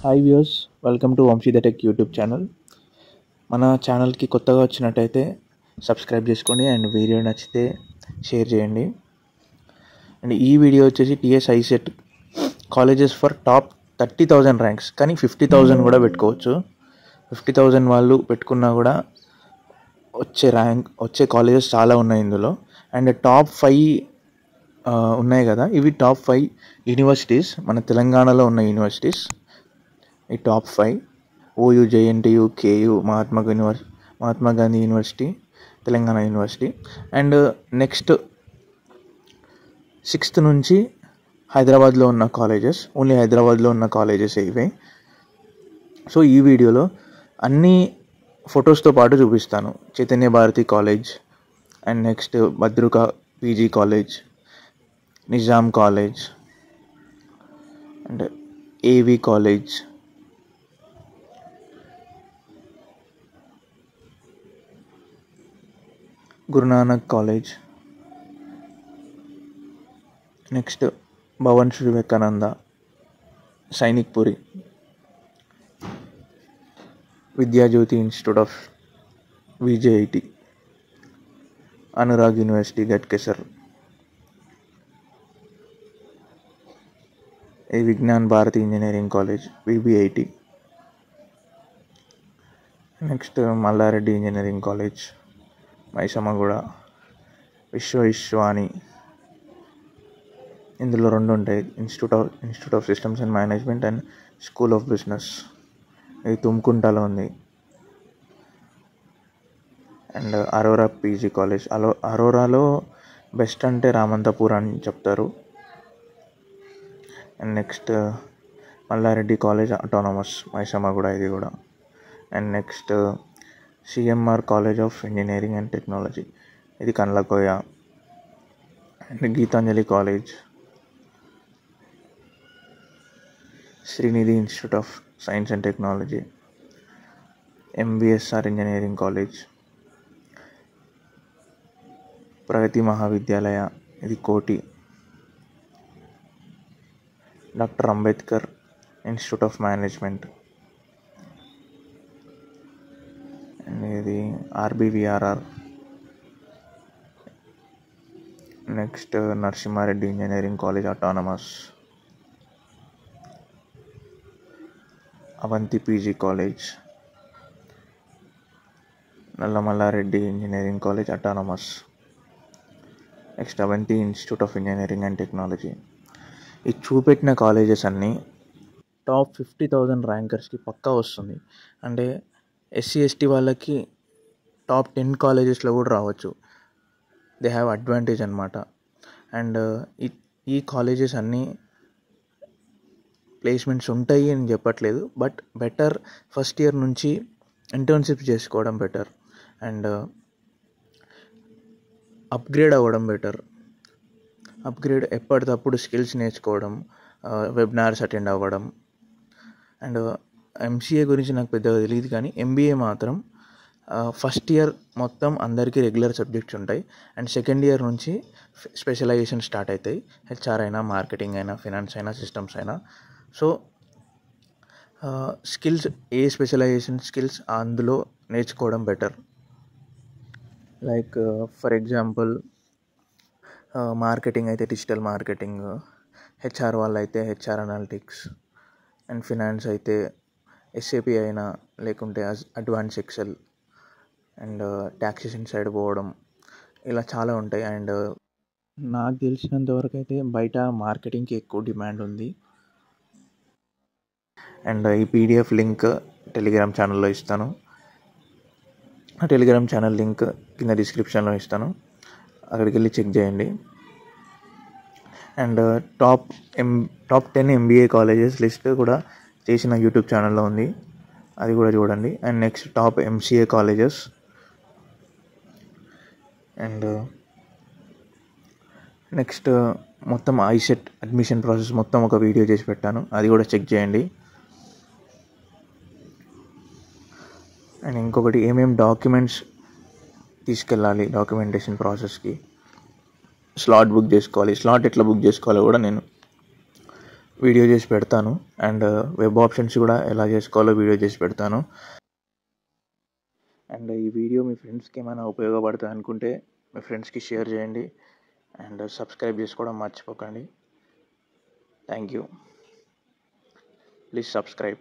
Hi viewers, welcome to Vamshi the tech YouTube channel. మన ఛానల్కి కొత్తగా వచ్చినట్టయితే సబ్స్క్రైబ్ చేసుకోండి అండ్ వీడియో నచ్చితే షేర్ చేయండి. అండ్ ఈ వీడియో వచ్చేసి TS ICET colleges for top 30,000 ranks, కానీ 50,000 కూడా పెట్టుకోవచ్చు. 50,000 వాళ్ళు పెట్టుకున్నా కూడా వచ్చే కాలేజెస్ చాలా ఉన్నాయి ఇందులో. అండ్ టాప్ 5 ఉన్నాయి కదా, ఇవి టాప్ 5 యూనివర్సిటీస్, మన తెలంగాణలో ఉన్న యూనివర్సిటీస్. ఈ top 5 OU, JNTU, KU, Mahatma Gandhi university, Telangana university. And next 6th నుంచి హైదరాబాద్లో ఉన్న కాలేజెస్, ఓన్లీ హైదరాబాద్లో ఉన్న కాలేజెస్ ఇవే. సో ఈ వీడియోలో అన్ని ఫొటోస్తో పాటు చూపిస్తాను. Chaitanya Bharati college, and next Bhadruka PG college, Nizam college, and AV college, Guru Nanak college, next Bhavan Shri Vivekananda, Sainik Puri, Vidya Jyothi institute of VJIT, Anurag university Ghatkesar, Vignan Bharati engineering college VBIT, next Malla Reddy engineering college Maisammaguda, Vishwani. ఇందులో 2 ఉంటాయి, institute of systems and management and school of business. ఇది తుమ్కుంటలో ఉంది. అండ్ అరోరా పీజీ కాలేజ్, అరోరాలో best అంటే రామంతపూర్ అని చెప్తారు. And next Mallareddy college autonomous Maisammaguda, ఇది కూడా. And next CMR college of engineering and technology, ఇది Kandlakoya. And Geethanjali college, Srinidhi institute of science and technology, MVSR engineering college, Pragathi Mahavidyalaya, ఇది Koti. Doctor Ambedkar institute of management, ఇది RBVRR. Next Narasimha Reddy engineering college autonomous, Avanthi PG college, Nalla Malla Reddy engineering college autonomous. Next Avanthi institute of engineering and technology. ఈ చూపెట్టిన colleges అన్నీ top 50,000 ర్యాంకర్స్కి పక్కా వస్తుంది. అంటే SC ST వాళ్ళకి top 10 కాలేజెస్లో కూడా రావచ్చు. దే హ్యావ్ అడ్వాంటేజ్ అనమాట. అండ్ ఈ కాలేజెస్ అన్నీ ప్లేస్మెంట్స్ ఉంటాయి అని చెప్పట్లేదు, బట్ బెటర్ ఫస్ట్ ఇయర్ నుంచి ఇంటర్న్షిప్ చేసుకోవడం బెటర్, అండ్ అప్గ్రేడ్ అవ్వడం బెటర్. అప్గ్రేడ్ ఎప్పటికప్పుడు స్కిల్స్ నేర్చుకోవడం, వెబినార్స్ అటెండ్ అవ్వడం. అండ్ ఎంసీఏ గురించి నాకు పెద్దగా తెలియదు, కానీ ఎంబీఏ మాత్రం ఫస్ట్ ఇయర్ మొత్తం అందరికీ రెగ్యులర్ సబ్జెక్ట్స్ ఉంటాయి, అండ్ సెకండ్ ఇయర్ నుంచి స్పెషలైజేషన్ స్టార్ట్ అవుతాయి. హెచ్ఆర్ అయినా, మార్కెటింగ్ అయినా, ఫినాన్స్ అయినా, సిస్టమ్స్ అయినా. సో స్కిల్స్, ఏ స్పెషలైజేషన్ స్కిల్స్ అందులో నేర్చుకోవడం better. Like for example marketing అయితే డిజిటల్ మార్కెటింగ్, హెచ్ఆర్ వాళ్ళు అయితే హెచ్ఆర్ అనాలిటిక్స్, అండ్ ఫినాన్స్ అయితే ఎస్ఏపి అయినా, లేకుంటే advance Excel, and taxation side పోవడం, ఇలా చాలా ఉంటాయి. అండ్ నాకు తెలిసినంత వరకు అయితే బయట మార్కెటింగ్కి ఎక్కువ డిమాండ్ ఉంది. అండ్ ఈ పీడిఎఫ్ లింక్ టెలిగ్రామ్ ఛానల్లో ఇస్తాను. ఆ టెలిగ్రామ్ ఛానల్ లింక్ కింద డిస్క్రిప్షన్లో ఇస్తాను, అక్కడికి వెళ్ళి చెక్ చేయండి. And top 10 MBA colleges list కూడా చేసిన యూట్యూబ్ ఛానల్లో ఉంది, అది కూడా చూడండి. And next top MCA colleges, and next మొత్తం ఐసెట్ అడ్మిషన్ ప్రాసెస్ మొత్తం ఒక వీడియో చేసి పెట్టాను, అది కూడా చెక్ చేయండి. అండ్ ఇంకొకటి, ఏమేమి డాక్యుమెంట్స్ తీసుకెళ్ళాలి డాక్యుమెంటేషన్ ప్రాసెస్కి, స్లాట్ బుక్ చేసుకోవాలి, స్లాట్ ఎట్లా బుక్ చేసుకోవాలో కూడా నేను వీడియో చేసి పెడతాను. అండ్ వెబ్ ఆప్షన్స్ కూడా ఎలా చేసుకోవాలో వీడియో చేసి పెడతాను. అండ్ ఈ వీడియో మీ ఫ్రెండ్స్కి ఏమైనా ఉపయోగపడుతుంది అనుకుంటే మీ ఫ్రెండ్స్కి షేర్ చేయండి. అండ్ సబ్స్క్రైబ్ చేసుకోవడం మర్చిపోకండి. Thank you. Please subscribe.